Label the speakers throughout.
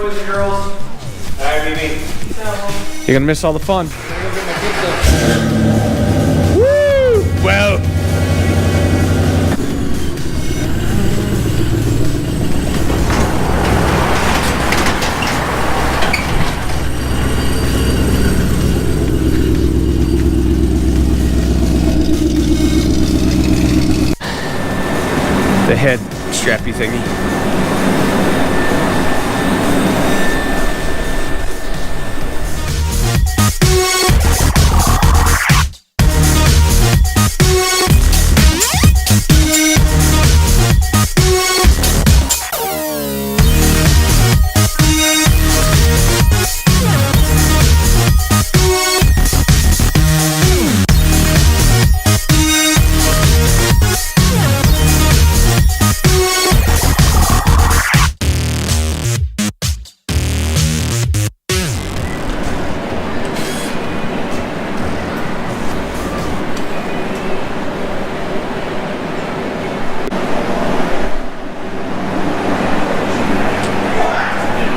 Speaker 1: boys and girls. All right, BB.
Speaker 2: You're gonna miss all the fun. Woo! Well. The head strappy thingy.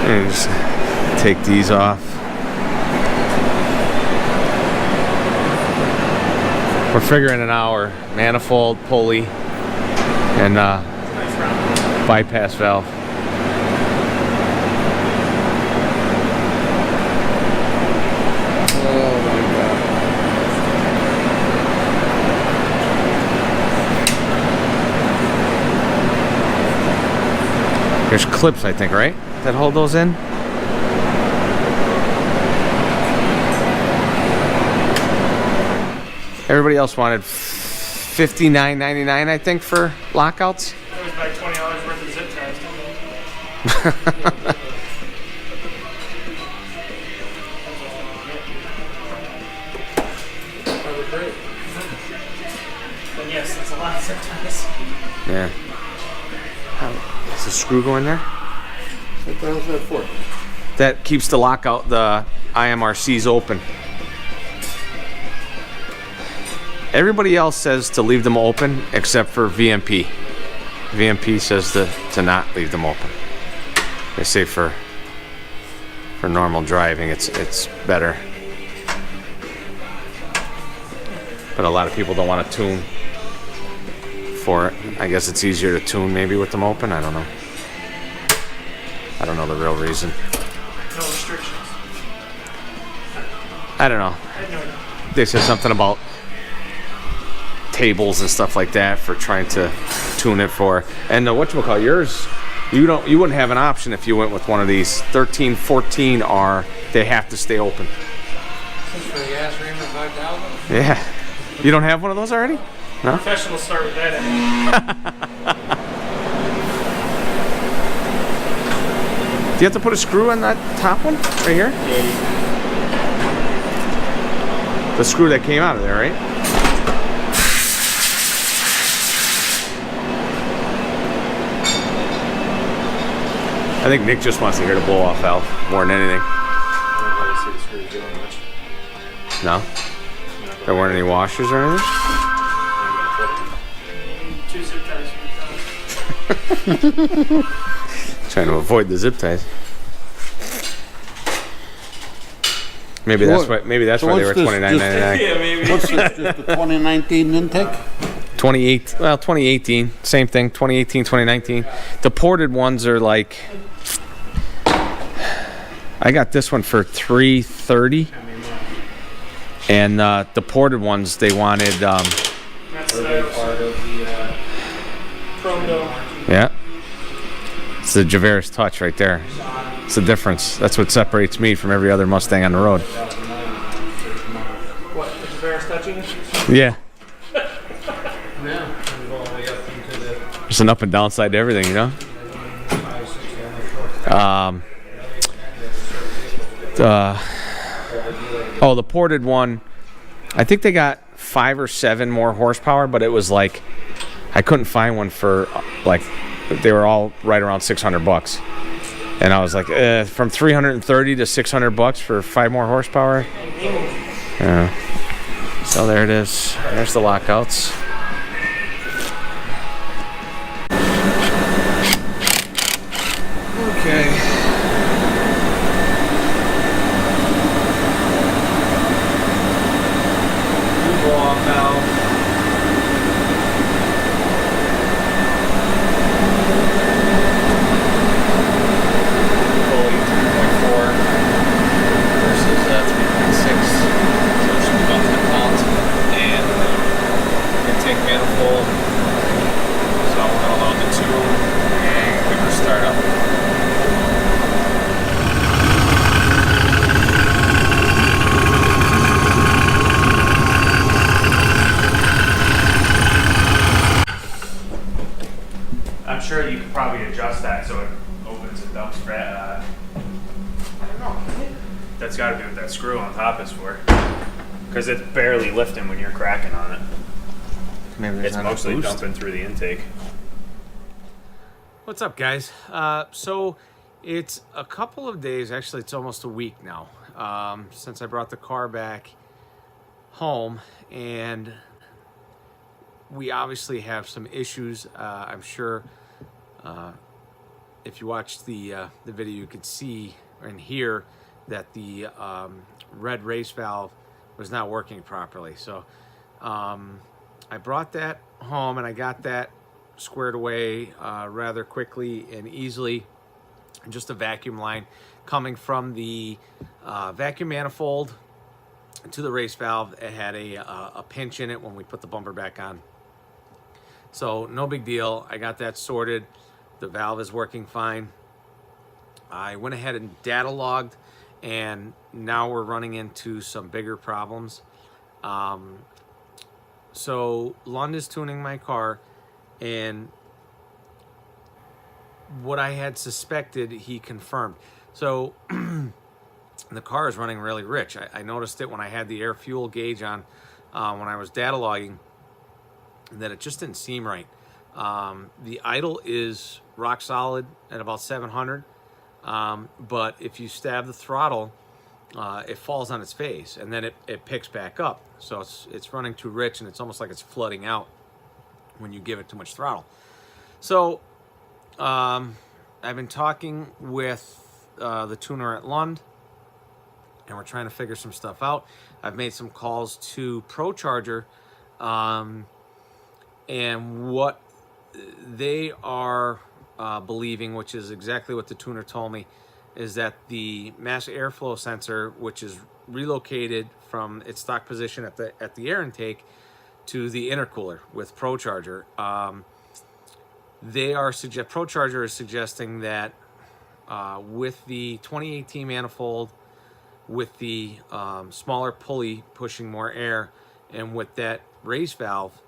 Speaker 2: And just take these off. We're figuring an hour. Manifold, pulley, and bypass valve.
Speaker 3: Oh my God.
Speaker 2: There's clips, I think, right? That hold those in? Everybody else wanted $59.99, I think, for lockouts.
Speaker 1: That was like $20 worth of zip ties. That was great. But yes, that's a lot of zip ties.
Speaker 2: Yeah. Does the screw go in there?
Speaker 3: What the hell's that for?
Speaker 2: That keeps the lockout, the IMRCs open. Everybody else says to leave them open except for VMP. VMP says to not leave them open. They say for normal driving it's better. But a lot of people don't want to tune for it. I guess it's easier to tune maybe with them open. I don't know. I don't know the real reason.
Speaker 1: No restrictions.
Speaker 2: I don't know.
Speaker 1: I had no idea.
Speaker 2: They said something about tables and stuff like that for trying to tune it for. And whatchamacallit, yours, you wouldn't have an option if you went with one of these. 13, 14 are, they have to stay open.
Speaker 3: This is for the gas reamer 5000?
Speaker 2: Yeah. You don't have one of those already? No?
Speaker 1: Professionals start with that.
Speaker 2: Do you have to put a screw on that top one right here? The screw that came out of there, right? I think Nick just wants to hear the blow-off valve more than anything. No? There weren't any washers or anything?
Speaker 1: 2 zip ties.
Speaker 2: Trying to avoid the zip ties. Maybe that's why. Maybe that's why they were $29.99.
Speaker 1: Yeah, maybe.
Speaker 3: What's this, just the 2019 intake?
Speaker 2: 2018, same thing. 2018, 2019. The ported ones are like. I got this one for $330, and the ported ones they wanted.
Speaker 1: That's part of the chrome dome.
Speaker 2: Yeah, it's the Javeris Touch right there. It's the difference. That's what separates me from every other Mustang on the road.
Speaker 1: What? The Javeris touching?
Speaker 2: Yeah.
Speaker 3: Yeah.
Speaker 2: There's an up and down side to everything, you know. The ported one, I think they got 5 or 7 more horsepower, but it was like I couldn't find one for like they were all right around $600, and I was like from $330 to $600 for 5 more horsepower. Yeah. So there it is. There's the lockouts.
Speaker 3: Okay.
Speaker 2: sure you could probably adjust that so it opens and dumps. I don't know. That's got to be what that screw on top is for. Because it's barely lifting when you're cracking on it.
Speaker 4: Maybe
Speaker 2: It's mostly dumping through the intake. What's up, guys? So it's a couple of days, actually it's almost a week now, since I brought the car back home, and we obviously have some issues. I'm sure if you watched the video, you could see and hear that the red race valve was not working properly. So I brought that home and I got that squared away rather quickly and easily. Just a vacuum line coming from the vacuum manifold to the race valve. It had a pinch in it when we put the bumper back on. So no big deal. I got that sorted. The valve is working fine. I went ahead and data logged, and now we're running into some bigger problems. So Lund is tuning my car, and what I had suspected, he confirmed. So the car is running really rich. I noticed it when I had the air fuel gauge on when I was data logging, that it just didn't seem right. The idle is rock solid at about 700, but if you stab the throttle, it falls on its face, and then it picks back up. So it's running too rich, and it's almost like it's flooding out when you give it too much throttle. So I've been talking with the tuner at Lund, and we're trying to figure some stuff out. I've made some calls to ProCharger, and what they are believing, which is exactly what the tuner told me, is that the mass airflow sensor, which is relocated from its stock position at the air intake to the intercooler with ProCharger. ProCharger is suggesting that with the 2018 manifold, with the smaller pulley pushing more air, and with that race valve,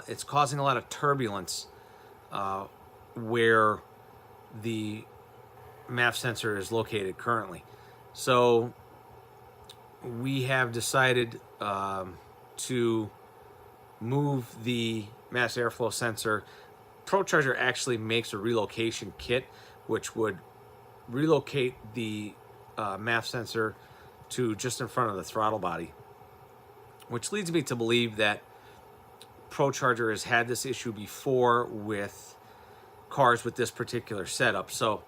Speaker 2: it's causing a lot of turbulence where the MAF sensor is located currently. So we have decided to move the mass airflow sensor. ProCharger actually makes a relocation kit which would relocate the MAF sensor to just in front of the throttle body, which leads me to believe that ProCharger has had this issue before with cars with this particular setup. So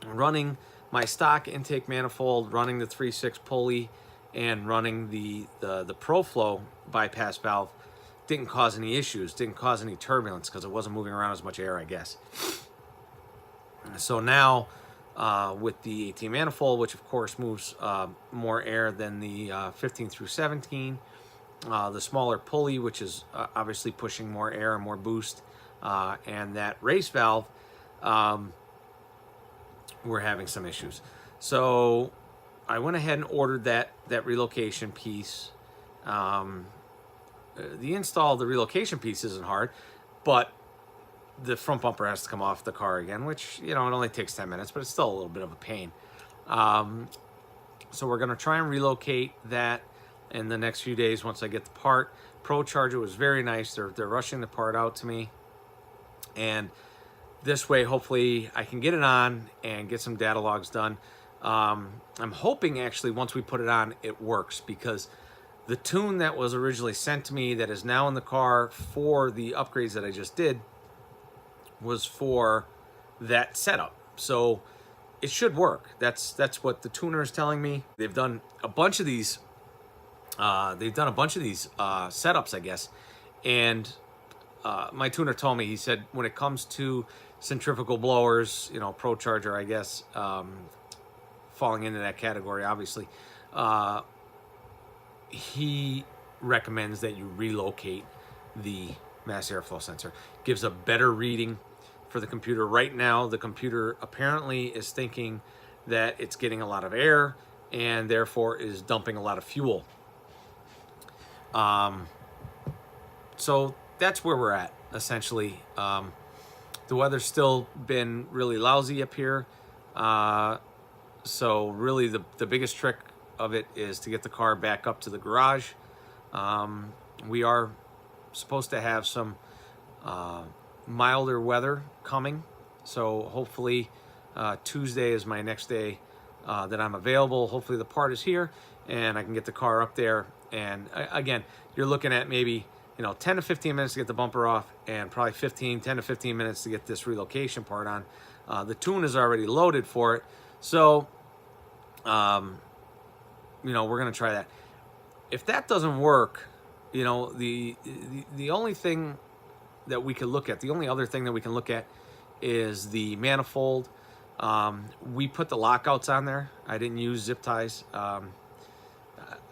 Speaker 2: running my stock intake manifold, running the 3.6 pulley, and running the ProFlow bypass valve didn't cause any issues, didn't cause any turbulence, because it wasn't moving around as much air, I guess. So now with the 18 manifold, which of course moves more air than the 15 through 17, the smaller pulley, which is obviously pushing more air and more boost, and that race valve, we're having some issues. So I went ahead and ordered that relocation piece. The install of the relocation piece isn't hard, but the front bumper has to come off the car again, which, you know, it only takes 10 minutes, but it's still a little bit of a pain. So we're going to try and relocate that in the next few days once I get the part. ProCharger was very nice. They're rushing the part out to me, and this way hopefully I can get it on and get some data logs done. I'm hoping actually once we put it on it works, because the tune that was originally sent to me that is now in the car for the upgrades that I just did was for that setup. So it should work. That's what the tuner is telling me. They've done a bunch of these setups, I guess. And my tuner told me, he said, when it comes to centrifugal blowers, you know, ProCharger, I guess, falling into that category, obviously, he recommends that you relocate the mass airflow sensor. Gives a better reading for the computer. Right now, the computer apparently is thinking that it's getting a lot of air and therefore is dumping a lot of fuel. So that's where we're at, essentially. the weather's still been really lousy up here. So really the biggest trick of it is to get the car back up to the garage. We are supposed to have some milder weather coming. So hopefully Tuesday is my next day that I'm available. Hopefully the part is here and I can get the car up there. And again, you're looking at maybe 10 to 15 minutes to get the bumper off, and probably 10 to 15 minutes to get this relocation part on. The tune is already loaded for it, so we're gonna try that. If that doesn't work, the only thing that we could look at, the only other thing that we can look at is the manifold. We put the lockouts on there. I didn't use zip ties.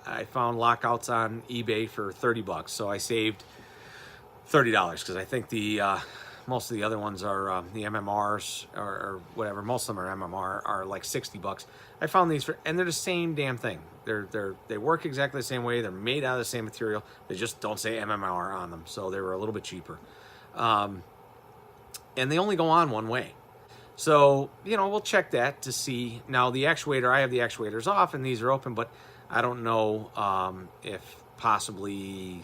Speaker 2: I found lockouts on eBay for 30 bucks, so I saved $30 because I think the most of the other ones are the MMRs or whatever. Most of them are MMR, are like 60 bucks. I found these and they're the same damn thing. They work exactly the same way. They're made out of the same material. They just don't say MMR on them, so they were a little bit cheaper. And they only go on one way. So, we'll check that to see. Now, the actuator, I have the actuators off and these are open, but I don't know if possibly,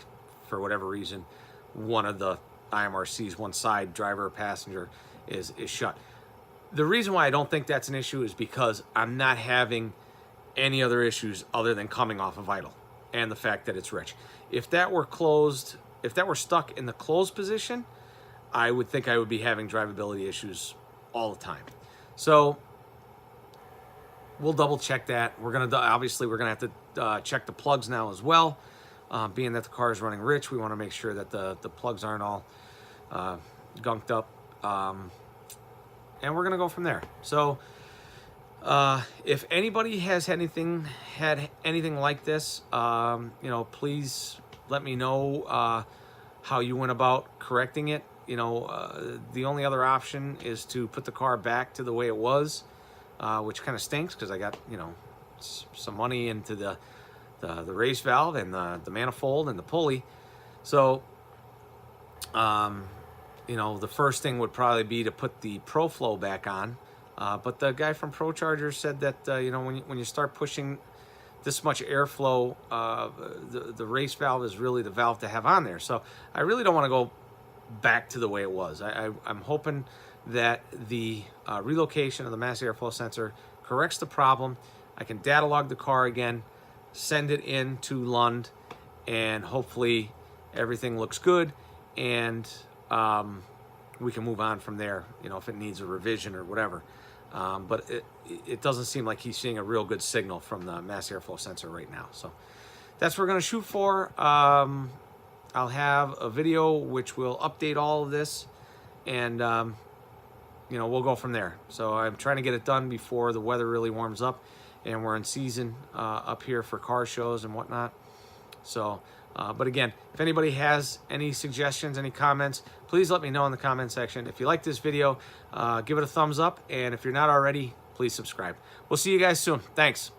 Speaker 2: for whatever reason, one of the IMRCs, one side, driver or passenger, is shut. The reason why I don't think that's an issue is because I'm not having any other issues other than coming off of idle and the fact that it's rich. If that were closed, if that were stuck in the closed position, I would think I would be having drivability issues all the time. So we'll double check that. We're gonna have to check the plugs now as well. Being that the car is running rich, we want to make sure that the plugs aren't all gunked up, and we're gonna go from there. So if anybody has had anything like this, please let me know how you went about correcting it. The only other option is to put the car back to the way it was, which kind of stinks because I got some money into the race valve and the manifold and the pulley. So the first thing would probably be to put the ProFlow back on, but the guy from ProCharger said that when you start pushing this much airflow, the race valve is really the valve to have on there. So I really don't want to go back to the way it was. I'm hoping that the relocation of the mass airflow sensor corrects the problem. I can data log the car again, send it in to Lund, and hopefully everything looks good, and we can move on from there, if it needs a revision or whatever. But it doesn't seem like he's seeing a real good signal from the mass airflow sensor right now. So that's what we're going to shoot for. I'll have a video which will update all of this, and we'll go from there. So I'm trying to get it done before the weather really warms up, and we're in season up here for car shows and whatnot. So but again, if anybody has any suggestions, any comments, please let me know in the comment section. If you like this video, give it a thumbs up, and if you're not already, please subscribe. We'll see you guys soon. Thanks.